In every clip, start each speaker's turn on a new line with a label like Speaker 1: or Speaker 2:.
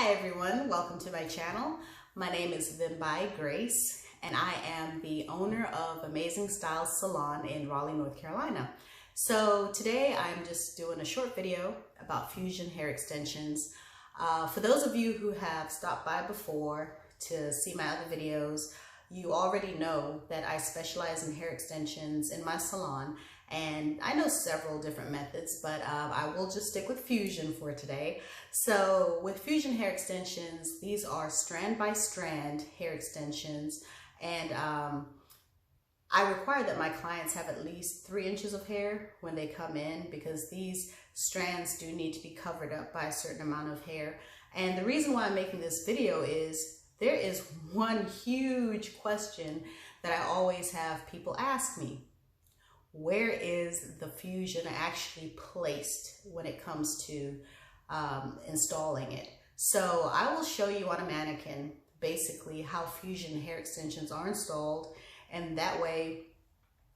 Speaker 1: Hi everyone, welcome to my channel. My name is Vimbai Grace and I am the owner of Amazing Styles Salon in Raleigh, North Carolina. So today I'm just doing a short video about fusion hair extensions. For those of you who have stopped by before to see my other videos, you already know that I specialize in hair extensions in my salon, and I know several different methods, but I will just stick with fusion for today. So with fusion hair extensions, these are strand by strand hair extensions, and I require that my clients have at least 3 inches of hair when they come in, because these strands do need to be covered up by a certain amount of hair. And the reason why I'm making this video is there is one huge question that I always have people ask me. Where is the fusion actually placed when it comes to installing it? So I will show you on a mannequin basically how fusion hair extensions are installed, and that way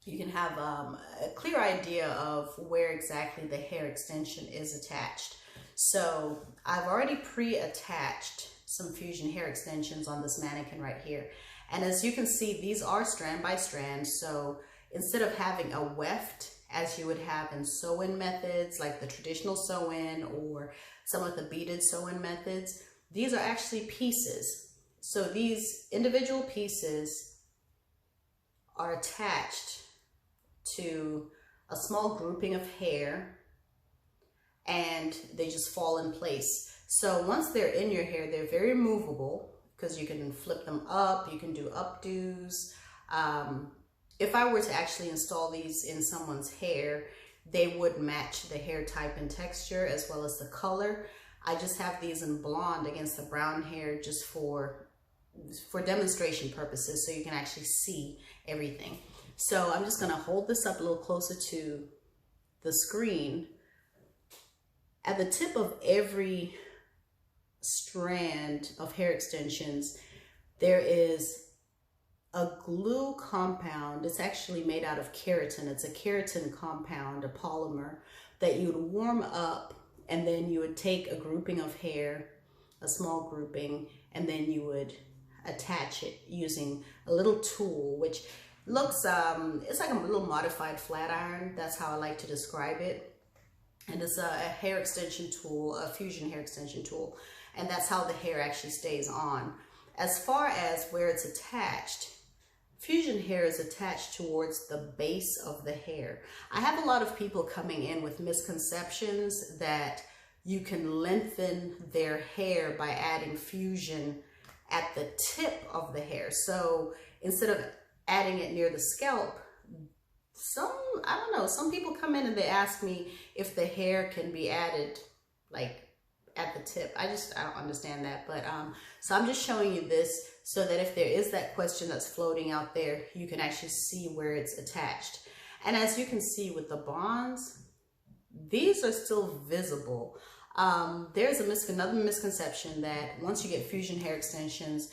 Speaker 1: you can have a clear idea of where exactly the hair extension is attached. So I've already pre-attached some fusion hair extensions on this mannequin right here. And as you can see, these are strand by strand. So instead of having a weft as you would have in sew-in methods, like the traditional sew-in or some of the beaded sew-in methods, these are actually pieces. So these individual pieces are attached to a small grouping of hair and they just fall in place. So once they're in your hair, they're very movable because you can flip them up, you can do updos. If I were to actually install these in someone's hair, they would match the hair type and texture as well as the color. I just have these in blonde against the brown hair just for demonstration purposes, so you can actually see everything. So I'm just gonna hold this up a little closer to the screen. At the tip of every strand of hair extensions, there is a glue compound. It's actually made out of keratin. It's a keratin compound, a polymer that you would warm up, and then you would take a grouping of hair, a small grouping, and then you would attach it using a little tool, which looks, it's like a little modified flat iron. That's how I like to describe it. And it's a hair extension tool, a fusion hair extension tool. And that's how the hair actually stays on. As far as where it's attached, fusion hair is attached towards the base of the hair. I have a lot of people coming in with misconceptions that you can lengthen their hair by adding fusion at the tip of the hair. So instead of adding it near the scalp, some people come in and they ask me if the hair can be added like at the tip. I don't understand that, but so I'm just showing you this so that if there is that question that's floating out there, you can actually see where it's attached. And as you can see with the bonds, these are still visible. There's another misconception that once you get fusion hair extensions,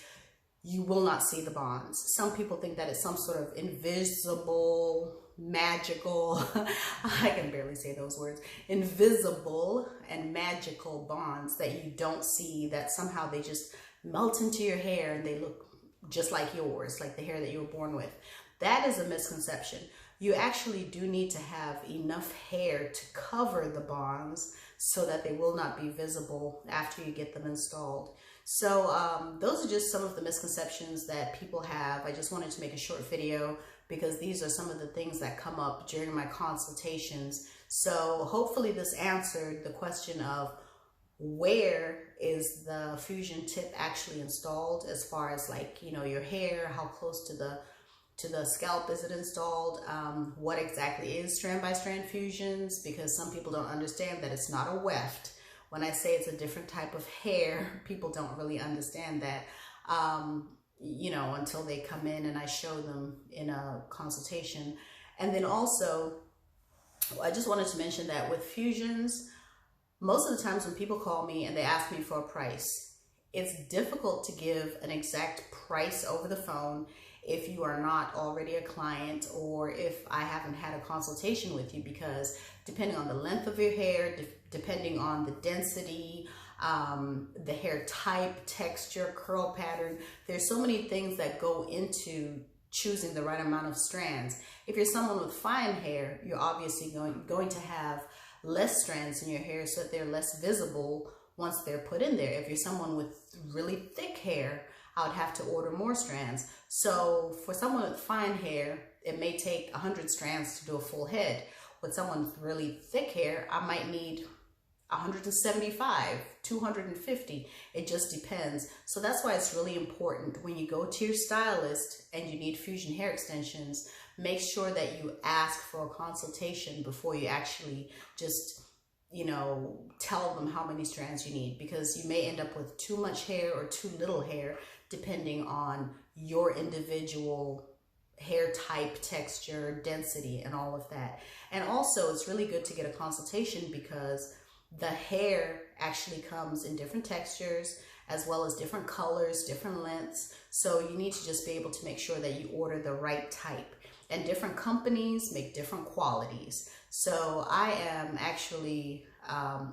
Speaker 1: you will not see the bonds. Some people think that it's some sort of invisible, magical, I can barely say those words, invisible and magical bonds that you don't see, that somehow they just melt into your hair and they look just like yours, like the hair that you were born with. That is a misconception. You actually do need to have enough hair to cover the bonds so that they will not be visible after you get them installed. So those are just some of the misconceptions that people have. I just wanted to make a short video because these are some of the things that come up during my consultations. So hopefully this answered the question of where is the fusion tip actually installed, as far as, like, you know, your hair, how close to the scalp is it installed, what exactly is strand by strand fusions, because some people don't understand that it's not a weft. When I say it's a different type of hair, people don't really understand that, you know, until they come in and I show them in a consultation. And then also, I just wanted to mention that with fusions, most of the times when people call me and they ask me for a price, it's difficult to give an exact price over the phone if you are not already a client, or if I haven't had a consultation with you, because depending on the length of your hair, depending on the density, the hair type, texture, curl pattern. There's so many things that go into choosing the right amount of strands. If you're someone with fine hair, you're obviously going to have less strands in your hair so that they're less visible once they're put in there. If you're someone with really thick hair, I would have to order more strands. So for someone with fine hair, it may take 100 strands to do a full head. With someone with really thick hair, I might need 175, 250. It just depends. So that's why it's really important when you go to your stylist and you need fusion hair extensions, make sure that you ask for a consultation before you actually just, tell them how many strands you need, because you may end up with too much hair or too little hair depending on your individual hair type, texture, density, and all of that. And also it's really good to get a consultation because the hair actually comes in different textures as well as different colors, different lengths. So you need to just be able to make sure that you order the right type. And different companies make different qualities. So I am actually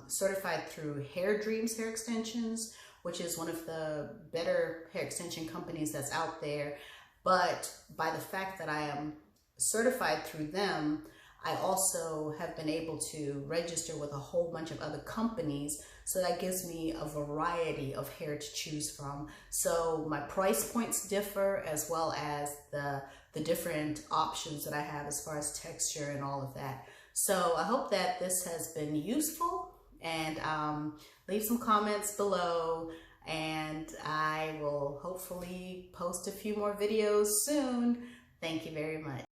Speaker 1: certified through Hair Dreams Hair Extensions, which is one of the better hair extension companies that's out there. But by the fact that I am certified through them, I also have been able to register with a whole bunch of other companies. So that gives me a variety of hair to choose from. So my price points differ, as well as the different options that I have as far as texture and all of that. So I hope that this has been useful, and leave some comments below, and I will hopefully post a few more videos soon. Thank you very much.